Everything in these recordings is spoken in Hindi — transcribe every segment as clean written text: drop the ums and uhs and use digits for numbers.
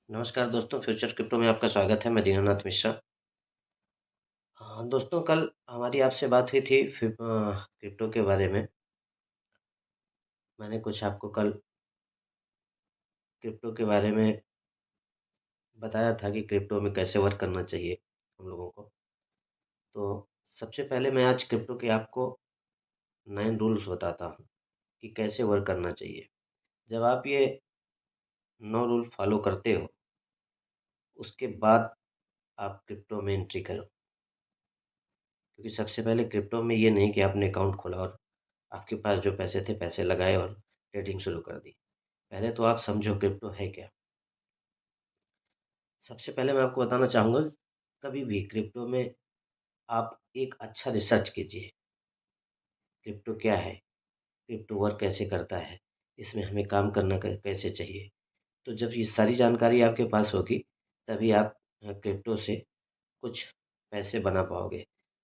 नमस्कार दोस्तों, फ्यूचर क्रिप्टो में आपका स्वागत है। मैं दीनानाथ मिश्रा। हाँ, दोस्तों कल हमारी आपसे बात हुई थी क्रिप्टो के बारे में। मैंने कुछ आपको कल क्रिप्टो के बारे में बताया था कि क्रिप्टो में कैसे वर्क करना चाहिए हम लोगों को। तो सबसे पहले मैं आज क्रिप्टो के आपको 9 रूल्स बताता हूँ कि कैसे वर्क करना चाहिए। जब आप ये 9 रूल फॉलो करते हो, उसके बाद आप क्रिप्टो में एंट्री करो। क्योंकि सबसे पहले क्रिप्टो में ये नहीं कि आपने अकाउंट खोला और आपके पास जो पैसे थे, पैसे लगाए और ट्रेडिंग शुरू कर दी। पहले तो आप समझो क्रिप्टो है क्या। सबसे पहले मैं आपको बताना चाहूँगा, कभी भी क्रिप्टो में आप एक अच्छा रिसर्च कीजिए। क्रिप्टो क्या है? क्रिप्टो वर्क कैसे करता है? इसमें हमें काम करना कैसे चाहिए? तो जब ये सारी जानकारी आपके पास होगी, तभी आप क्रिप्टो से कुछ पैसे बना पाओगे,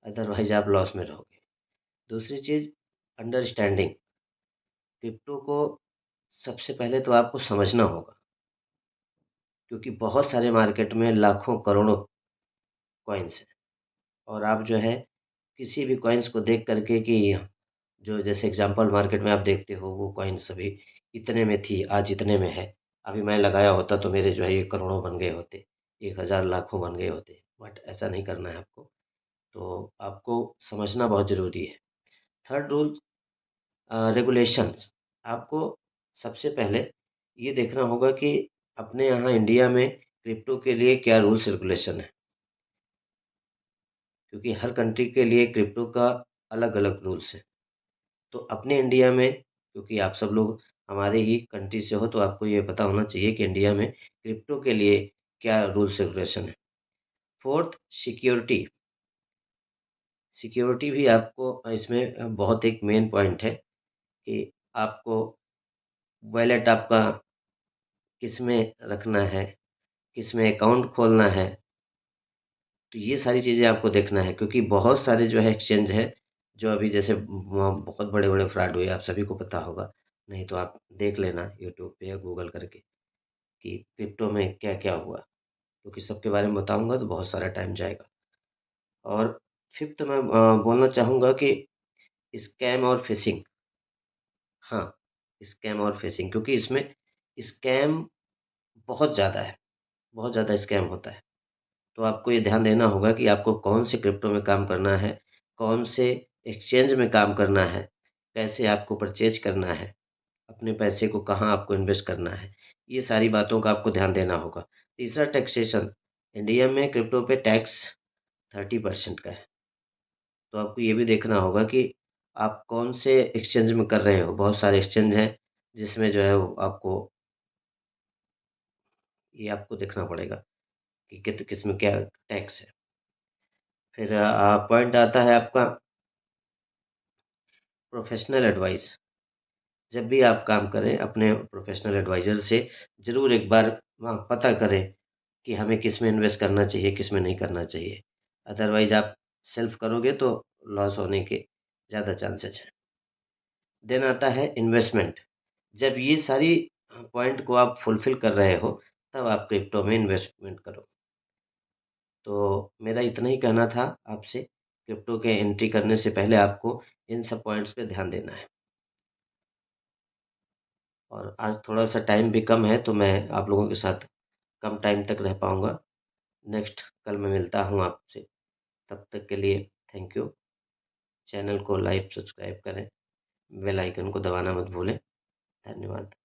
अदरवाइज़ आप लॉस में रहोगे। दूसरी चीज़, अंडरस्टैंडिंग। क्रिप्टो को सबसे पहले तो आपको समझना होगा, क्योंकि बहुत सारे मार्केट में लाखों करोड़ों कॉइन्स हैं। और आप जो है किसी भी कॉइन्स को देख करके कि जो जैसे एग्जांपल मार्केट में आप देखते हो वो कॉइन्स अभी इतने में थी, आज इतने में है। अभी मैं लगाया होता तो मेरे जो है ये करोड़ों बन गए होते, 1000 लाखों बन गए होते। बट ऐसा नहीं करना है आपको। तो आपको समझना बहुत ज़रूरी है। Third rule, regulations. आपको सबसे पहले ये देखना होगा कि अपने यहाँ इंडिया में क्रिप्टो के लिए क्या रूल्स रेगुलेशन है, क्योंकि हर कंट्री के लिए क्रिप्टो का अलग-अलग रूल्स है। तो अपने इंडिया में, क्योंकि आप सब लोग हमारे ही कंट्री से हो, तो आपको ये पता होना चाहिए कि इंडिया में क्रिप्टो के लिए क्या रूल्स रेगुलेशन है। Fourth, security. सिक्योरिटी भी आपको इसमें बहुत एक मेन पॉइंट है कि आपको वॉलेट आपका किसमें रखना है, किसमें अकाउंट खोलना है। तो ये सारी चीज़ें आपको देखना है, क्योंकि बहुत सारे जो है एक्सचेंज है, जो अभी जैसे बहुत बड़े-बड़े फ्रॉड हुए, आप सभी को पता होगा। नहीं तो आप देख लेना यूट्यूब पे या गूगल करके कि क्रिप्टो में क्या-क्या हुआ, क्योंकि सबके बारे में बताऊँगा तो बहुत सारा टाइम जाएगा। और फ़िफ्थ मैं बोलना चाहूँगा कि स्कैम और फ़िशिंग। हाँ, स्कैम और फ़िशिंग, क्योंकि इसमें स्कैम बहुत ज़्यादा है, बहुत ज़्यादा स्कैम होता है। तो आपको ये ध्यान देना होगा कि आपको कौन से क्रिप्टो में काम करना है, कौन से एक्सचेंज में काम करना है, कैसे आपको परचेज़ करना है, अपने पैसे को कहाँ आपको इन्वेस्ट करना है। ये सारी बातों का आपको ध्यान देना होगा। तीसरा, टैक्सेशन। इंडिया में क्रिप्टो पे टैक्स 30% का है। तो आपको ये भी देखना होगा कि आप कौन से एक्सचेंज में कर रहे हो। बहुत सारे एक्सचेंज हैं जिसमें जो है वो आपको ये आपको देखना पड़ेगा कि किसमें क्या टैक्स है। फिर पॉइंट आता है आपका प्रोफ़ेशनल एडवाइस। जब भी आप काम करें, अपने प्रोफ़ेशनल एडवाइज़र से ज़रूर एक बार पता करें कि हमें किस में इन्वेस्ट करना चाहिए, किस में नहीं करना चाहिए। अदरवाइज़ आप सेल्फ करोगे तो लॉस होने के ज़्यादा चांसेस हैं। देन आता है इन्वेस्टमेंट। जब ये सारी पॉइंट को आप फुलफ़िल कर रहे हो, तब आप क्रिप्टो में इन्वेस्टमेंट करो। तो मेरा इतना ही कहना था आपसे, क्रिप्टो के एंट्री करने से पहले आपको इन सब पॉइंट्स पे ध्यान देना है। और आज थोड़ा-सा टाइम भी कम है, तो मैं आप लोगों के साथ कम टाइम तक रह पाऊँगा। नेक्स्ट कल मैं मिलता हूँ आपसे, तब तक के लिए थैंक यू। चैनल को लाइक, सब्सक्राइब करें, बेल आइकन को दबाना मत भूलें। धन्यवाद।